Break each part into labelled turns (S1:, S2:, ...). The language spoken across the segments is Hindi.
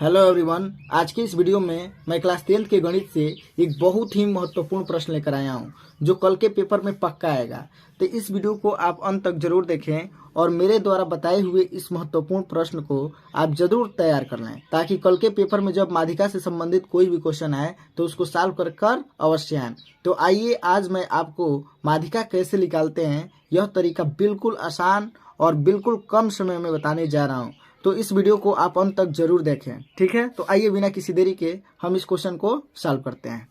S1: Hello everyone. आज के इस वीडियो में मैं क्लास 10th के गणित से एक बहुत ही महत्वपूर्ण प्रश्न लेकर आया हूं जो कल के पेपर में पक्का आएगा। तो इस वीडियो को आप अंत तक जरूर देखें और मेरे द्वारा बताए हुए इस महत्वपूर्ण प्रश्न को आप जरूर तैयार कर लें ताकि कल के पेपर में जब माध्यिका से संबंधित कोई भी क्वेश्चन आए तो उसको सॉल्व कर कर अवश्य आए। तो आइए आज मैं आपको माध्यिका कैसे निकालते हैं यह तरीका बिल्कुल आसान और बिल्कुल कम समय में बताने जा रहा हूँ। तो इस वीडियो को आप अंत तक जरूर देखें, ठीक है। तो आइए बिना किसी देरी के हम इस क्वेश्चन को सॉल्व करते हैं।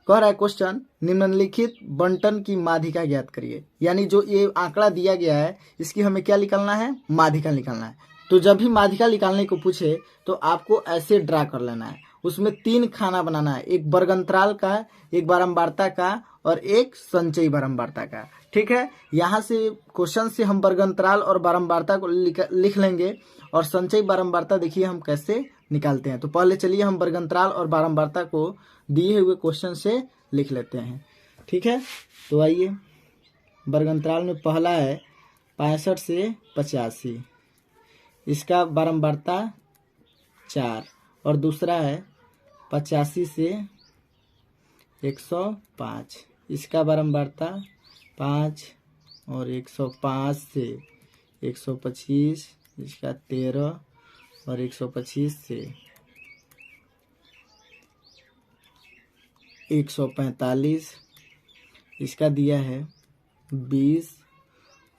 S1: कह रहा है क्वेश्चन, निम्नलिखित बंटन की माध्यिका ज्ञात करिए। यानी जो ये आंकड़ा दिया गया है इसकी हमें क्या निकालना है, माध्यिका निकालना है। तो जब भी माध्यिका निकालने को पूछे तो आपको ऐसे ड्रा कर लेना है। उसमें 3 खाना बनाना है, एक वर्गंतराल का, एक बारंबारता का और एक संचयी बारंबारता का, ठीक है। यहाँ से क्वेश्चन से हम वर्गंतराल और बारंबारता को लिख लेंगे और संचयी बारंबारता देखिए हम कैसे निकालते हैं। तो पहले चलिए हम वर्गंतराल और बारंबारता को दिए हुए क्वेश्चन से लिख लेते हैं, ठीक है। तो आइए, वर्गंतराल में पहला है 65 से 85, इसका बारंबारता 4 और दूसरा है 85 से 105, इसका बारंबारता 5 और 105 से 125, इसका 13 और 125 से 145, इसका दिया है 20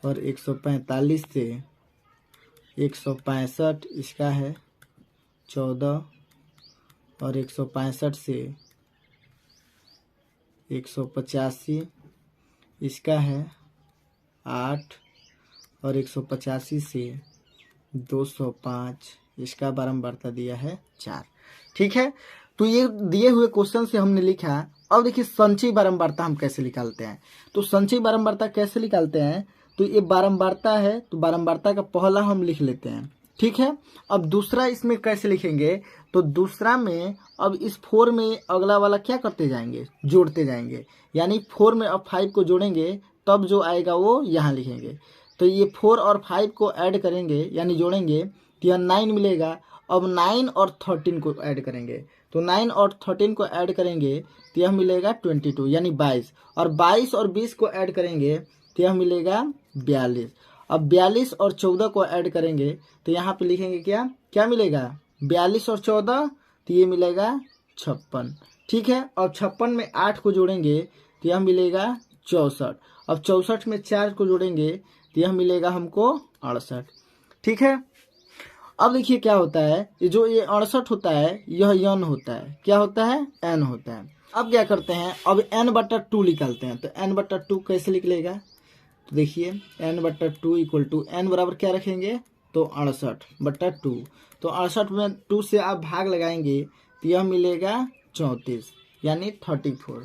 S1: और 145 से 165, इसका है 14 और 165 से 185, इसका है 8 और 185 से 205, इसका बारंबारता दिया है 4, ठीक है। तो ये दिए हुए क्वेश्चन से हमने लिखा। अब देखिए संचयी बारंबारता हम कैसे निकालते हैं। तो संचयी बारंबारता कैसे निकालते हैं, तो ये बारंबारता है तो बारंबारता का पहला हम लिख लेते हैं, ठीक है। अब दूसरा इसमें कैसे लिखेंगे, तो दूसरा में अब इस 4 में अगला वाला क्या करते जाएंगे, जोड़ते जाएंगे। यानी 4 में अब 5 को जोड़ेंगे तब जो आएगा वो यहाँ लिखेंगे। तो ये 4 और 5 को ऐड करेंगे यानी जोड़ेंगे तो यह 9 मिलेगा। अब 9 और 13 को ऐड करेंगे तो 9 और 13 को ऐड करेंगे तो यह मिलेगा 22 यानी 22, और 22 और 20 को ऐड करेंगे तो यह मिलेगा 42। अब 42 और 14 को ऐड करेंगे तो यहाँ पे लिखेंगे क्या क्या मिलेगा, 42 और 14 तो ये मिलेगा 56, ठीक है। और 56 में 8 को जोड़ेंगे तो यह मिलेगा 64। अब 64 में 4 को जोड़ेंगे तो यह मिलेगा हमको 68, ठीक है। अब देखिए क्या होता है, ये जो ये 68 होता है यह n होता है, क्या होता है, n होता है। अब क्या करते हैं, अब n/2 निकालते हैं। तो n/2 कैसे निकलेगा, तो देखिए n/2 इक्वल टू n बराबर क्या रखेंगे, तो 68/2। तो 68 में 2 से आप भाग लगाएंगे तो यह मिलेगा 34 यानी 34,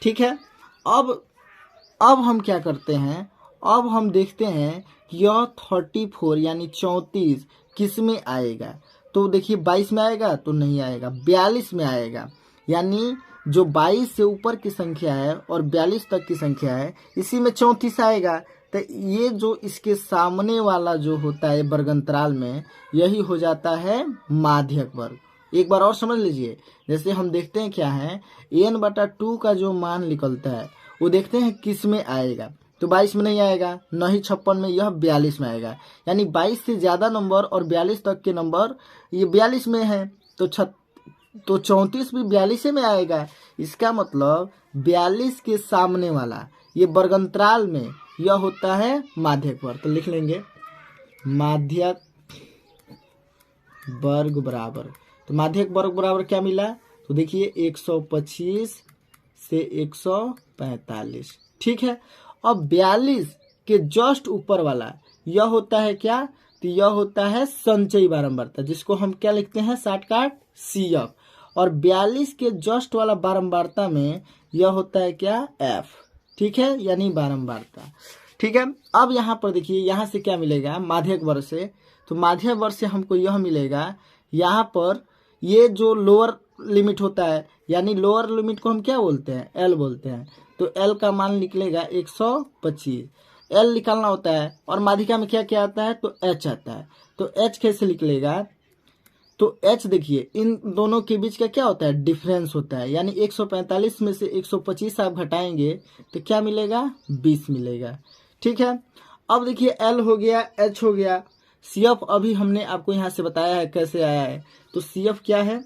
S1: ठीक है। अब हम क्या करते हैं, अब हम देखते हैं कि यह 34 यानी 34 किस में आएगा। तो देखिए 22 में आएगा तो नहीं आएगा, 42 में आएगा। यानी जो 22 से ऊपर की संख्या है और 42 तक की संख्या है इसी में 34 आएगा। तो ये जो इसके सामने वाला जो होता है वर्गंतराल में, यही हो जाता है माध्यक वर्ग। एक बार और समझ लीजिए, जैसे हम देखते हैं क्या है, n/2 का जो मान निकलता है वो देखते हैं किस में आएगा। तो 22 में नहीं आएगा, न ही 56 में, यह 42 में आएगा। यानी 22 से ज़्यादा नंबर और 42 तक के नंबर ये 42 में है। तो 34 भी 42 में आएगा। इसका मतलब 42 के सामने वाला ये वर्गंतराल में यह होता है माध्यक वर्ग। तो लिख लेंगे माध्यक वर्ग बराबर, तो माध्यक वर्ग बराबर क्या मिला, तो देखिए 125 से 145, ठीक है। अब 42 के जस्ट ऊपर वाला यह होता है क्या, तो यह होता है संचयी बारंबारता, जिसको हम क्या लिखते हैं, शॉर्टकट CF। और 42 के जस्ट वाला बारंबारता में यह होता है क्या, F, ठीक है, यानी बारंबारता, ठीक है। अब यहाँ पर देखिए यहाँ से क्या मिलेगा, माध्यक वर्ग से, तो माध्यक वर्ग से हमको यह मिलेगा। यहाँ पर ये जो लोअर लिमिट होता है, यानी लोअर लिमिट को हम क्या बोलते हैं, L बोलते हैं। तो L का मान निकलेगा 125। एल निकालना होता है और माध्यिका में क्या क्या आता है, तो एच आता है। तो एच कैसे निकलेगा, तो एच देखिए इन दोनों के बीच का क्या होता है, डिफरेंस होता है। यानी 145 में से 125 आप घटाएंगे तो क्या मिलेगा, 20 मिलेगा। ठीक है, अब देखिए एल हो गया, एच हो गया, सी एफ अभी हमने आपको यहाँ से बताया है कैसे आया है। तो सी एफ क्या है,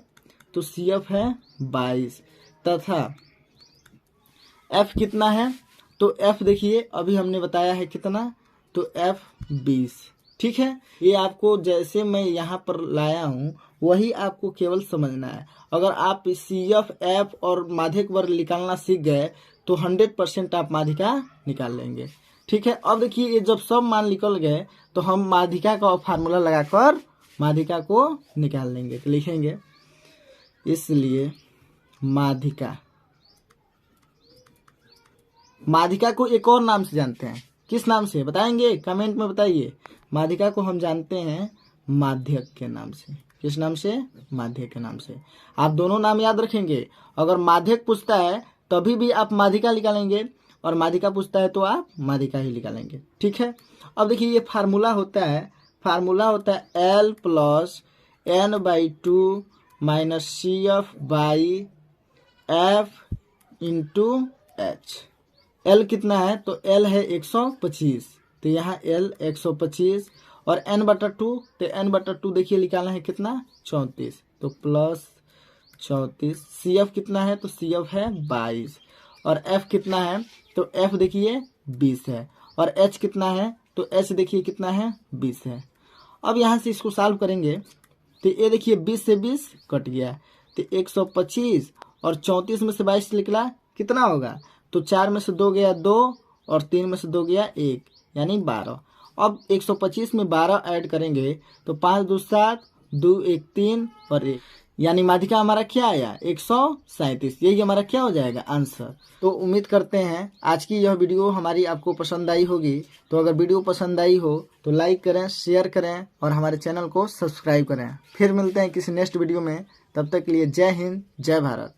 S1: तो सी एफ है 22 तथा एफ कितना है, तो एफ देखिए अभी हमने बताया है कितना, तो एफ 20। ठीक है, ये आपको जैसे मैं यहाँ पर लाया हूँ वही आपको केवल समझना है। अगर आप सी एफ एफ और माध्यिक वर्ग निकालना सीख गए तो 100% आप माध्यिका निकाल लेंगे। ठीक है, अब देखिए ये जब सब मान निकल गए तो हम माध्यिका का फार्मूला लगाकर माध्यिका को निकाल लेंगे। तो लिखेंगे इसलिए माध्यिका, माध्यिका को एक और नाम से जानते हैं, किस नाम से बताएंगे, कमेंट में बताइए। माध्यिका को हम जानते हैं माध्यक के नाम से। किस नाम से, माध्यक के नाम से। आप दोनों नाम याद रखेंगे। अगर माध्यक पूछता है तभी भी आप माध्यिका निकालेंगे और माध्यिका पूछता है तो आप माध्यिका ही निकालेंगे। ठीक है, अब देखिए ये फार्मूला होता है, फार्मूला होता है L plus n/2 minus C F by F into H. L कितना है, तो एल है 125, तो यहाँ एल 125 और n/2, तो n/2 देखिए निकालना है कितना, 34, तो प्लस 34। सी एफ कितना है, तो सी एफ है 22 और एफ कितना है, तो एफ देखिए 20 है और एच कितना है, तो एच देखिए कितना है, 20 है। अब यहाँ से इसको सॉल्व करेंगे तो ये देखिए 20 से 20 कट गया, तो 125 और 34 में से 22 निकला, कितना होगा, तो 4 में से 2 गया 2 और 3 में से 2 गया 1, यानी 12। अब 125 में 12 ऐड करेंगे तो 5 2 7, 2 1 3 और 1, यानी माध्यिका हमारा क्या आया, 137। यही हमारा क्या हो जाएगा, आंसर। तो उम्मीद करते हैं आज की यह वीडियो हमारी आपको पसंद आई होगी। तो अगर वीडियो पसंद आई हो तो लाइक करें, शेयर करें और हमारे चैनल को सब्सक्राइब करें। फिर मिलते हैं किसी नेक्स्ट वीडियो में, तब तक के लिए जय हिंद, जय भारत।